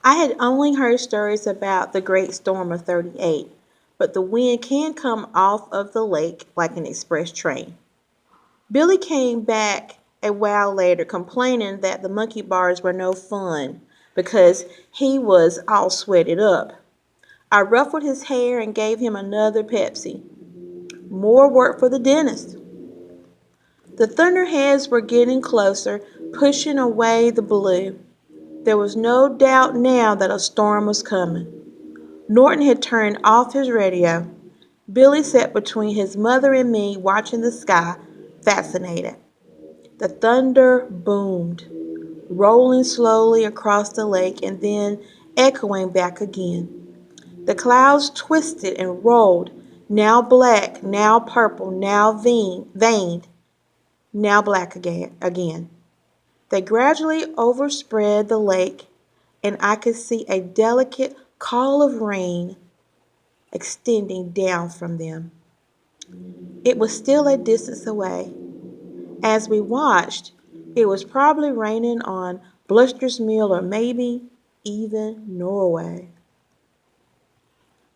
I had only heard stories about the Great Storm of 38, but the wind can come off of the lake like an express train. Billy came back a while later complaining that the monkey bars were no fun because he was all sweated up. I ruffled his hair and gave him another Pepsi. More work for the dentist. The thunderheads were getting closer, pushing away the blue. There was no doubt now that a storm was coming. Norton had turned off his radio. Billy sat between his mother and me, watching the sky, fascinated. The thunder boomed, rolling slowly across the lake and then echoing back again. The clouds twisted and rolled, now black, now purple, now veined, now black again. They gradually overspread the lake, and I could see a delicate call of rain extending down from them. It was still a distance away. As we watched, it was probably raining on Bluster's Mill or maybe even Norway.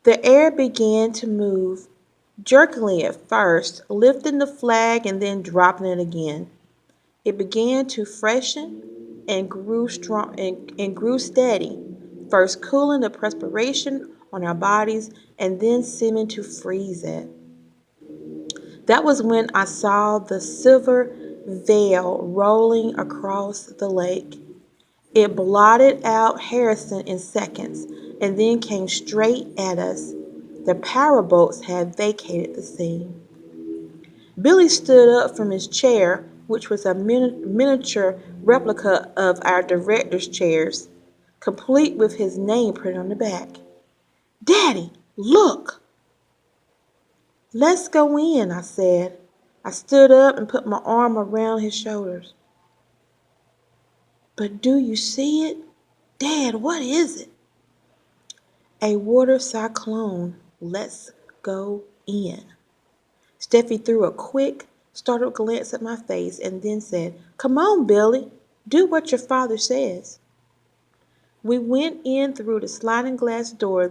The air began to move, jerkily at first, lifting the flag and then dropping it again. It began to freshen and grew strong and grew steady, first cooling the perspiration on our bodies and then seeming to freeze it. That was when I saw the silver veil rolling across the lake. It blotted out Harrison in seconds and then came straight at us. The power boats had vacated the scene. Billy stood up from his chair, which was a miniature replica of our director's chairs, complete with his name printed on the back. "Daddy, look!" "Let's go in," I said. I stood up and put my arm around his shoulders. "But do you see it? Dad, what is it?" "A water cyclone. Let's go in." Steffi threw a quick, startled glance at my face and then said, "Come on, Billy. Do what your father says." We went in through the sliding glass door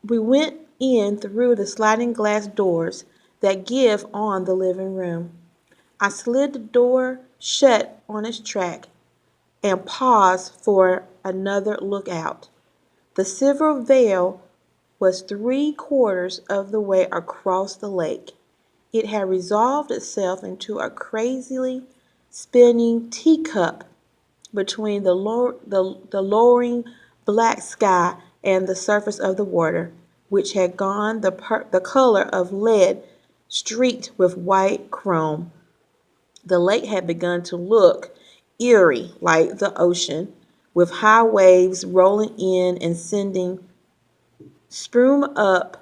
we went in through the sliding glass doors that give on the living room. I slid the door shut on its track and paused for another look out. The silver veil was 3/4 of the way across the lake. It had resolved itself into a crazily spinning teacup between the lowering black sky and the surface of the water, which had gone the color of lead streaked with white chrome. The lake had begun to look eerie like the ocean, with high waves rolling in and sending spume up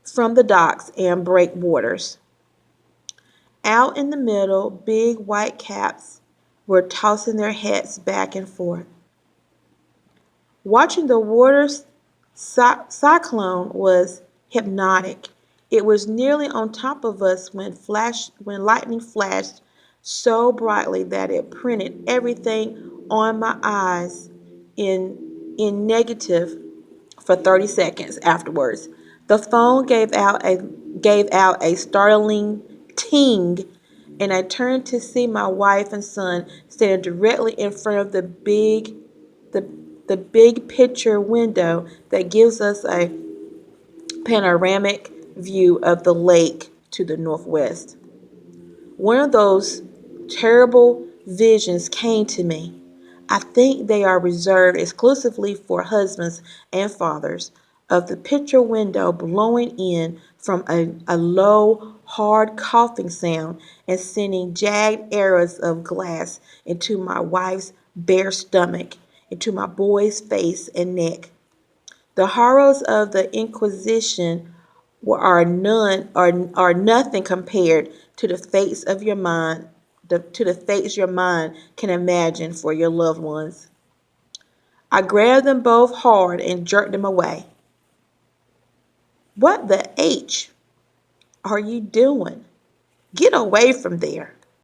from the docks and breakwaters. Out in the middle, big white caps were tossing their heads back and forth. Watching the water cyclone was hypnotic. It was nearly on top of us when lightning flashed so brightly that it printed everything on my eyes in negative for 30 seconds afterwards. The phone gave out a startling ting, and I turned to see my wife and son standing directly in front of the big picture window that gives us a panoramic view of the lake to the northwest. One of those terrible visions came to me. I think they are reserved exclusively for husbands and fathers, of the picture window blowing in from a low, hard coughing sound and sending jagged arrows of glass into my wife's bare stomach, into my boy's face and neck. The horrors of the Inquisition are nothing compared to the fates of your mind, to the fates your mind can imagine for your loved ones. I grabbed them both hard and jerked them away. "What the H are you doing? Get away from there."